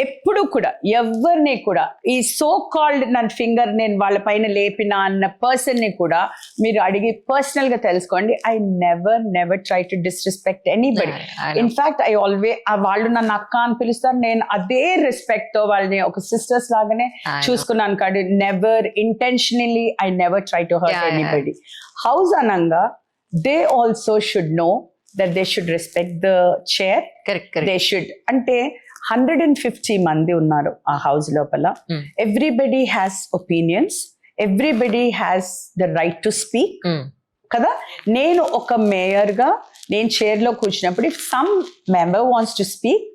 ఎప్పుడు కూడా ఎవరిని కూడా ఈ సో కాల్డ్ నన్ను ఫింగర్ నేను వాళ్ళ పైన లేపిన అన్న పర్సన్ ని కూడా మీరు అడిగి పర్సనల్ గా తెలుసుకోండి. I never try to disrespect anybody. In fact I always వాళ్ళు నన్ను అక్క అని పిలుస్తారు, నేను అదే రెస్పెక్ట్ తో వాళ్ళని ఒక సిస్టర్స్ లాగానే చూసుకున్నాను కాదు. Never intentionally I never try to hurt anybody. హౌస్ అనంగా they also should know that they should respect the chair. Correct. They should. అంటే 150 మంది ఉన్నారు ఆ హౌస్ లోపల. Everybody has opinions, everybody has the right to speak కదా. నేను ఒక మేయర్ గా నేను చైర్ లో కూర్చున్నప్పుడు if some member wants to speak,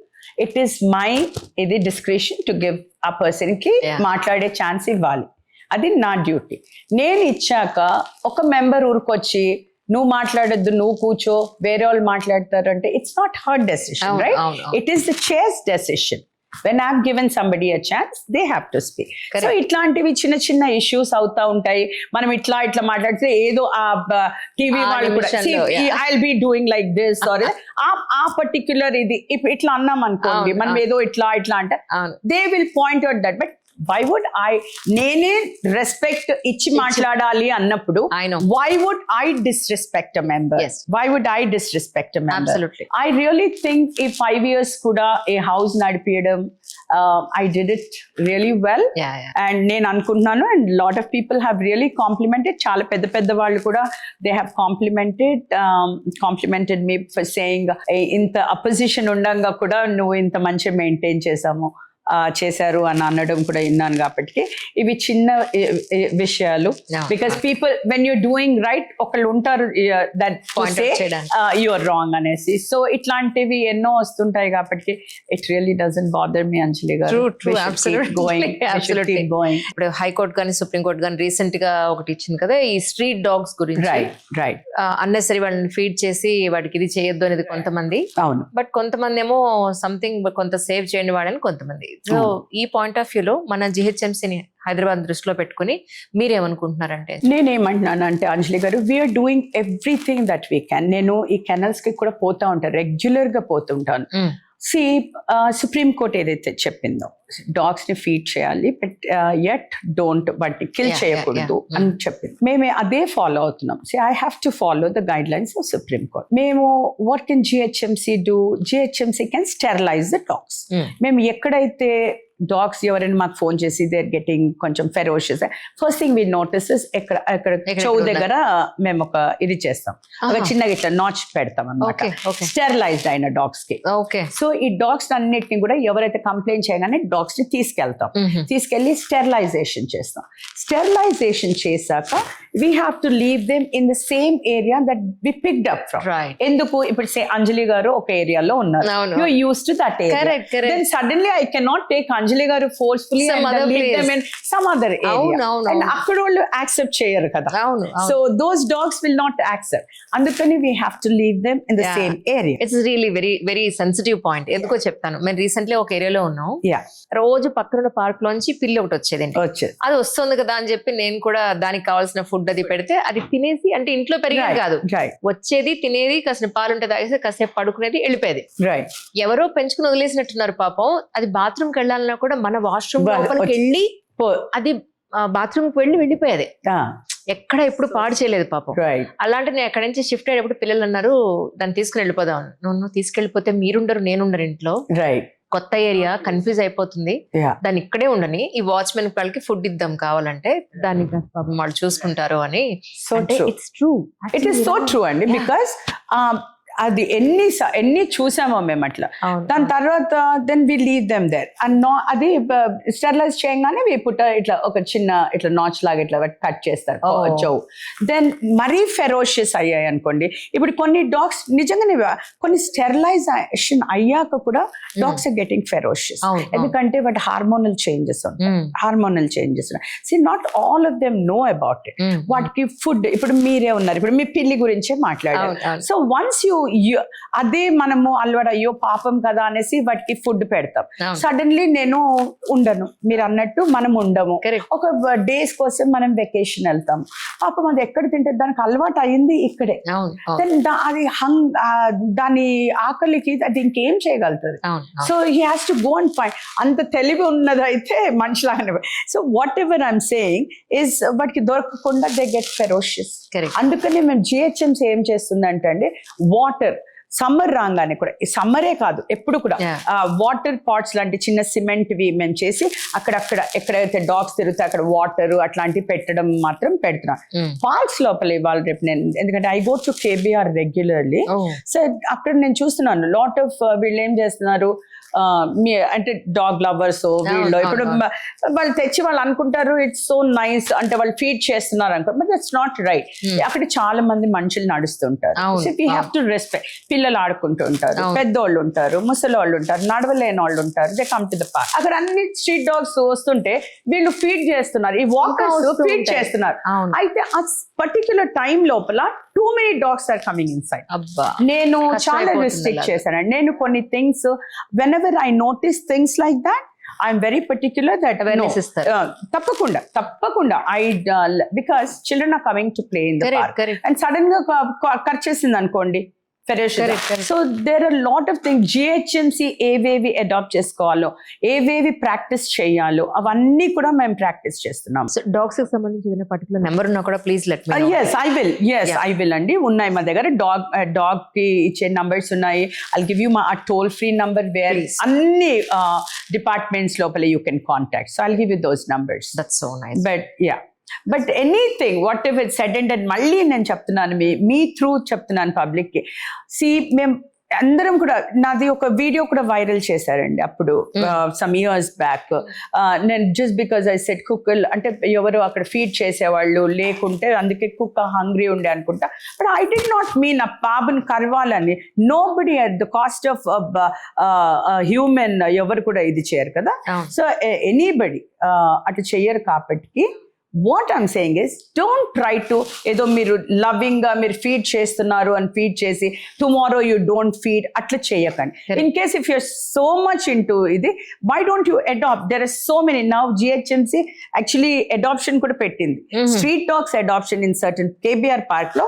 it is my discretion to give ఆ పర్సన్ కి మాట్లాడే ఛాన్స్ ఇవ్వాలి. అది నా డ్యూటీ. నేను ఇచ్చాక ఒక మెంబర్ ఊరుకొచ్చి నువ్వు మాట్లాడొద్దు, నువ్వు కూర్చో, వేరే వాళ్ళు మాట్లాడతారు అంటే it's not her decision, right? It is the chairs decision. When I've given somebody a chance, they have to speak. Correct. So ఇట్లాంటివి చిన్న చిన్న ఇష్యూస్ అవుతా ఉంటాయి. మనం ఇట్లా మాట్లాడితే ఏదో ఆ టీవీ వాళ్ళు కూడా I'll be doing like this or ఆ పర్టిక్యులర్ ఇది ఇట్లా అన్నాం అనుకోండి, మనం ఏదో ఇట్లా అంటే they will point out that. But why would నేనే రెస్పెక్ట్ ఇచ్చి మాట్లాడాలి అన్నప్పుడు why would I disrespect a member? Yes. Why would I disrespect a member? Absolutely. I really think ఈ 5 years కూడా ఏ house నడిపియడం I did it really well. And నేను అనుకుంటున్నాను and lot of people have really complimented. చాలా పెద్ద వాళ్ళు కూడా they have complimented me for saying ఇంత opposition ఉండంగా కూడా నువ్వు ఇంత మంచిగా మెయింటైన్ చేశారు అని అనడం కూడా విన్నాను. కాబట్టి ఇవి చిన్న విషయాలు. Because people when you're doing right ఒకళ్ళు ఉంటారు దట్ యు ఆర్ రాంగ్ అనేసి. సో ఇట్లాంటివి ఎన్నో వస్తుంటాయి కాబట్టి it really doesn't bother me Anjali garu. ఇప్పుడు హైకోర్టు కానీ సుప్రీం కోర్టు కానీ రీసెంట్ గా ఒకటి ఇచ్చింది కదా ఈ స్ట్రీట్ డాగ్స్ గురించి. రైట్ అన్నెసరీ వాళ్ళని ఫీడ్ చేసి వాడికి ఇది చేయొద్దు అనేది కొంతమంది. అవును. బట్ కొంతమంది ఏమో సంథింగ్ కొంత సేవ్ చేయండి వాడని కొంతమంది. సో ఈ పాయింట్ ఆఫ్ వ్యూలో మన జిహెచ్ఎంసీని హైదరాబాద్ దృష్టిలో పెట్టుకుని మీరేమనుకుంటున్నారంటే? నేనేమంటున్నానంటే అంజలి గారు, we're doing everything that we can. నేను ఈ కెనల్స్ కి కూడా పోతా ఉంటాను, రెగ్యులర్ గా పోతుంటాను. సుప్రీం కోర్ట్ ఏదైతే చెప్పిందో డాగ్స్ ని ఫీడ్ చేయాలి, బట్ యట్ డోంట్ వాటిని కిల్ చేయకూడదు అని చెప్పింది. మేము అదే ఫాలో అవుతున్నాం. I have to follow the guidelines of Supreme Court. మేము what can GHMC do? GHMC can sterilise the dogs. మేము ఎక్కడైతే డాగ్స్ ఎవరైనా మాకు ఫోన్ చేసి దే ఆర్ గెటింగ్ కొంచెం ferocious, first thing we notices ఎక్కడ చెవు దగ్గర మేము ఒక ఇది చేస్తాం, ఒక చిన్నగా ఇట్లా నాచ్ పెడతాం అన్నమాట, స్టెరిలైజ్డ్ అయిన డాగ్స్ కి. సో ఈ డాగ్స్ అన్నిటిని కూడా ఎవరైతే కంప్లైంట్ చేయగానే డాగ్స్ ని తీసుకెళ్లి స్టెరిలైజేషన్ చేస్తాం. స్టెరిలైజేషన్ చేశాక we have to leave them in the same area that we picked up from. ఎందుకు ఇప్పుడు అంజలి గారు ఒక ఏరియాలో ఉన్నారు, you are used to that area, then suddenly I cannot take Anjali garu forcefully leave them in some other area. And అక్కడ వాళ్ళు accept చేయరు కదా. So those dogs will not accept. అందుకని we have to leave them in the same area. It's really very very sensitive point. ఎందుకో చెప్తాను. మేము recently ఒక ఏరియాలో ఉన్నాం. రోజు పక్కన పార్క్ లోంచి పిల్లి ఒకటి వచ్చేది. అది వస్తుంది కదా అని చెప్పి నేను కూడా దానికి కావాల్సిన ఫుడ్ అది పెడితే అది తినేసి, అంటే ఇంట్లో పెరిగేది కాదు, వచ్చేది తినేది, కాసిన పాలు ఉంటే తాగేసి కాసేపు పడుకునేది, వెళ్ళిపోయేది. ఎవరో పెంచుకుని వదిలేసినట్టున్నారు పాపం. అది బాత్రూమ్కి వెళ్ళాలన్నా కూడా మన వాష్రూమ్ లోపలికి వెళ్ళి అది బాత్రూమ్ కి వెళ్ళిపోయేది. ఎక్కడ ఎప్పుడు పాడు చేయలేదు పాపం. అలాంటి నేను అక్కడి నుంచి షిఫ్ట్ అయ్యేటప్పుడు పిల్లలు అన్నారు దాన్ని తీసుకుని వెళ్ళిపోదాం. నువ్వు తీసుకెళ్ళిపోతే మీరుండరు, నేనుండరు ఇంట్లో, కొత్త ఏరియా కన్ఫ్యూజ్ అయిపోతుంది, దాన్ని ఇక్కడే ఉండని ఈ వాచ్మెన్ వాళ్ళకి ఫుడ్ ఇద్దాం కావాలంటే, దాన్ని వాళ్ళు చూసుకుంటారు అని. It's true, it is so true అండి. బికాస్ అది ఎన్ని చూసామో మేము అట్లా. దాని తర్వాత then we leave them there and అది స్టెరిలైజ్ చేయగానే వి పుట్ ఇట్లా ఒక చిన్న ఇట్లా నాచ్ లాగా ఇట్లా కట్ చేస్తారు చెవు. దెన్ మరీ ఫెరోషియస్ అయ్యాయి అనుకోండి. ఇప్పుడు కొన్ని డాగ్స్ నిజంగానే కొన్ని స్టెరిలైజేషన్ అయ్యాక కూడా డాగ్స్ ఆర్ గెటింగ్ ఫెరోషియస్, ఎందుకంటే వాటి hormonal changes see not all of them know about it. వాటికి ఫుడ్, ఇప్పుడు మీరే ఉన్నారు, ఇప్పుడు మీ పిల్లి గురించే మాట్లాడారు. సో వన్స్ అదే మనము అలవాటు అయ్యో పాపం కదా అనేసి వాటికి ఫుడ్ పెడతాం. అవును. సడన్లీ నేను ఉండను, మీరు అన్నట్టు మనం ఉండము. Correct. ఒక డేస్ కోసం మనం వెకేషన్ వెళ్తాం, పాపం అది ఎక్కడ తింటే దానికి అలవాటు అయింది ఇక్కడే. అవును, అవును, Then అది దాని ఆకలికి అది ఇంకేం చేయగలుగుతుంది. అవును, అవును. So he has to go and find. అంత తెలివి ఉన్నదైతే మనిషిలాగానే. So whatever I'm saying is వాటికి దొరకకుండా దే గెట్ ఫెరోషియస్. Correct. అందుకని మేము జిహెచ్ఎంసీ ఏం చేస్తుందంటే అండి, వాటర్ సమ్మర్ రాగానే కూడా, సమ్మరే కాదు ఎప్పుడు కూడా Yeah. వాటర్ పాట్స్ లాంటి చిన్న సిమెంట్వి మేము చేసి అక్కడక్కడ ఎక్కడైతే డాగ్స్ తిరుగుతాయి అక్కడ వాటర్ అట్లాంటివి పెట్టడం మాత్రం పెడుతున్నాం. పార్క్స్ లోపల ఇవాళ రేపు నేను, ఎందుకంటే I go to KBR regularly. Oh. So అక్కడ నేను చూస్తున్నాను లాట్ ఆఫ్ వీళ్ళు ఏం చేస్తున్నారు, అంటే డాగ్ లవర్స్ వీళ్ళు ఇప్పుడు వాళ్ళు తెచ్చి వాళ్ళు అనుకుంటారు ఇట్స్ సో నైస్ అంటే వాళ్ళు ఫీడ్ చేస్తున్నారు అనుకో, బట్ దట్స్ నాట్ రైట్. అక్కడ చాలా మంది మనుషులు నడుస్తుంటారు. So we have to respect. పిల్లలు ఆడుకుంటూ ఉంటారు, పెద్దోళ్ళు ఉంటారు, ముసలి వాళ్ళు ఉంటారు, నడవలేని వాళ్ళు ఉంటారు. They come to the park. అక్కడ అన్ని స్ట్రీట్ డాగ్స్ వస్తుంటే వీళ్ళు ఫీడ్ చేస్తున్నారు, ఈ వాకర్స్ ఫీడ్ చేస్తున్నారు. అయితే ఆ పర్టిక్యులర్ టైం లోపల too many dogs are coming inside. అబ్బా, నేను చాలా రిస్ట్రిక్ట్ చేశాను. నేను కొన్ని things whenever I notice things like that, I'm very particular that Awareness ఇస్తారు. తప్పకుండా I because children are coming to play in the Correct, park. correct. And sudden గా ఖర్చేసింది అనుకోండి, Correct. So there are lot of things GHMC ఏవేవి adapt చేసుకోవాలో, ఏవేవి practice చేయాలో అవన్నీ కూడా మేము ప్రాక్టీస్ చేస్తున్నాం. డాగ్స్ కి సంబంధించి ఏదైనా పర్టికులర్ నెంబర్ ఉన్నా కూడా please let me know. I will అండి, ఉన్నాయి మా దగ్గర. డాగ్ కి ఇచ్చే నంబర్స్ ఉన్నాయి. ఐల్ గివ్ యూ మా టోల్ ఫ్రీ నంబర్ వేర్ అన్ని డిపార్ట్మెంట్స్ లోపల you can contact. So I'll give you those numbers. That's so nice. But anything whatever said and మళ్ళీ నేను చెప్తున్నాను, మీ త్రూ చెప్తున్నాను పబ్లిక్కి. మేము అందరం కూడా, నాది ఒక వీడియో కూడా వైరల్ చేశారండి అప్పుడు సమ్ ఇయర్స్ బ్యాక్. నేను just because I set cook అంటే ఎవరు అక్కడ ఫీడ్ చేసేవాళ్ళు లేకుంటే అందుకే కుక్క హంగ్రీ ఉండే అనుకుంటా. But I did not mean ఆ బాబుని కరవాలని. నో బడి at the cost of human ఎవరు కూడా ఇది చేయరు కదా. సో ఎనీబడి అటు చెయ్యరు కాబట్టి what I'm saying is don't try to ఏదో మీరు లవింగ్ గా మీరు ఫీడ్ చేస్తున్నారు అని ఫీడ్ చేసి టుమారో యూ డోంట్ ఫీడ్ అట్లా చేయకండి. In case if you're so much into ఇది, why don't you adopt? There are so many now. GHMC actually adoption కూడా పెట్టింది, street dogs adoption in certain KBR Park లో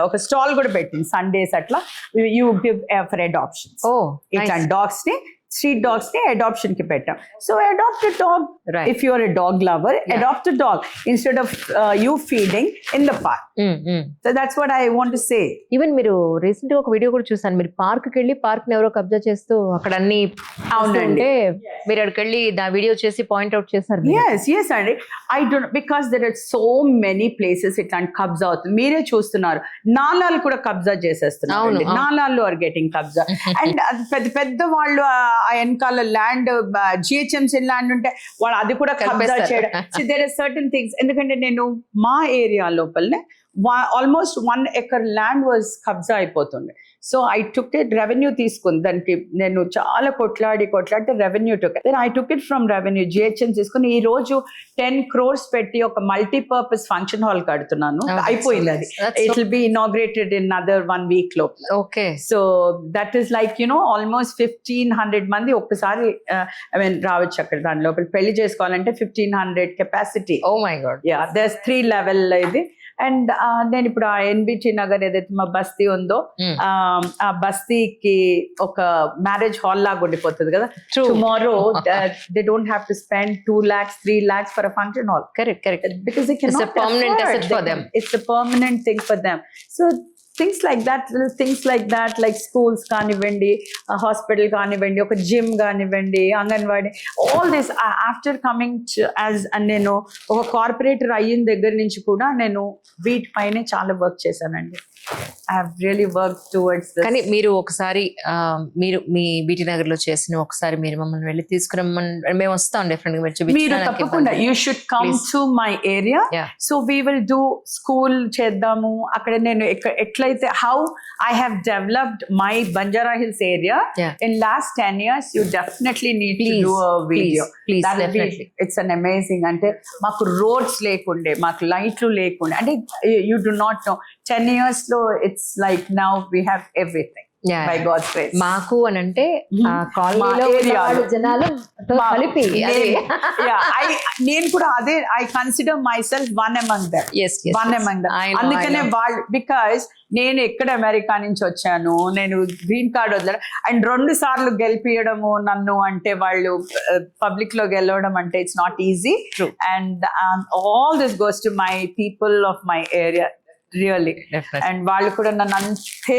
ఒక stall కూడా పెట్టింది Sundays. అట్లా యూ గివ్ ఫర్ అడాప్షన్ ఇట్లా dogs ని, స్ట్రీట్ డాగ్స్ ని అడాప్షన్ కి పెట్టాం. So adopt a dog. Right. If you are a dog lover, adopt a dog instead of you feeding in the park. So that's what I want to say. Even మీరు recent గా ఒక video కూడా చూసాను, మీరు park కి వెళ్ళి park ని ఎవరో కబ్జా చేస్తూ అక్కడ అన్ని అంటే మీరు అక్కడికి వెళ్ళి దా వీడియో చేసి పాయింట్ అవుట్ చేశారు. Yes అండి. I don't, because there are so many places ఇట్లాంటి కబ్జా అవుతుంది. మీరే చూస్తున్నారు, నాలాలు కూడా కబ్జా చేసేస్తున్నారు. నాలాలు ఆర్ గెటింగ్ కబ్జా. అండ్ పెద్ద పెద్ద వాళ్ళు ఆ వెనకాల ల్యాండ్ జిహెచ్ఎంసీ ల్యాండ్ ఉంటే వాళ్ళు అది కూడా కబ్జా చేయడం. So there are certain things. ఎందుకంటే నేను మా ఏరియా లోపలనే ఆల్మోస్ట్ 1 acre ల్యాండ్ వాజ్ కబ్జా అయిపోతుంది. So I took it, revenue తీసుకుంది దానికి. నేను చాలా కొట్లాడితే revenue took. Then I took it from revenue, GHM తీసుకుని ఈ రోజు 10 crores పెట్టి ఒక మల్టీపర్పస్ ఫంక్షన్ హాల్ కడుతున్నాను. అయిపోయింది అది. It will be inaugurated in other 1 week లో. Okay. So that is like almost 1,500 మంది ఒక్కసారి రావచ్చు అక్కడ. దాని లోపల పెళ్లి చేసుకోవాలంటే 1,500 capacity. Oh my God. there's 3 level ఇది. అండ్ నేను ఇప్పుడు ఆ ఎన్బిటి నగర్ ఏదైతే మా బస్తీ ఉందో ఆ బస్తీకి ఒక మ్యారేజ్ హాల్ లాగా ఉండిపోతుంది కదా. Tomorrow they don't have to spend 2 lakhs 3 lakhs for a function hall. Correct. Because they cannot it's a permanent afford. asset for them. It's a permanent thing for them. So things like that, little things like that, like schools కానివ్వండి, hospital కానివ్వండి, ఒక gym కానివ్వండి, anganwadi, all this after coming to as నేను ఒక corporator అయిన దగ్గర నుంచి కూడా నేను వీటిపైనే చాలా వర్క్ చేశానండి. I have really worked towards this. కానీ మీరు ఒకసారి మీరు మీ బీటీ నగర్ లో చేసిన ఒకసారి మీరు మమ్మల్ని వెళ్ళి తీసుకురమ్మని మేము వస్తాం. డెఫినెట్ గా మీరు తప్పకుండా you should come to my area. So we will do school చేద్దాము అక్కడ. నేను ఎట్లయితే how I have developed my Banjara Hills area in last 10 years, you definitely need to do a video. It's an amazing. అంటే మాకు roads లేకుండే, మాకు లైట్లు లేకుండే, అంటే you do not know 10 years లో it's like now we have everything by God's grace. మాకు అని అంటే Mhm. కాలనీలో మా area లో. జనాలు కలిపి నేను కూడా అదే I consider my self one among them one among them. అందుకనే వాళ్ళు, బికాస్ నేను ఎక్కడ అమెరికా నుంచి వచ్చాను, నేను గ్రీన్ కార్డ్ వదిలేను అండ్ 2 సార్లు గెలిపియడము నన్ను అంటే వాళ్ళు పబ్లిక్ లో గెలవడం అంటే it's not easy. And all this goes to my people of my area really. And వాళ్ళు కూడా నన్ను అంతే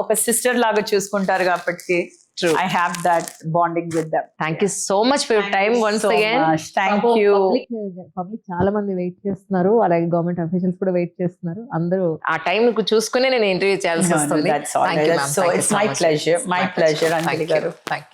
ఒక సిస్టర్ లాగా చూసుకుంటారు కాబట్టి I have that bonding with them. Thank you so much for your time once again. Thank you. Public చాలా మంది వెయిట్ చేస్తున్నారు, అలాగే గవర్నమెంట్ అఫీషియల్స్ కూడా వెయిట్ చేస్తున్నారు. అందరూ ఆ టైం చూసుకునే నేను ఇంటర్వ్యూ చేయాల్సి వస్తుంది. That's all. So it's my pleasure, Anjali garu. Thank you.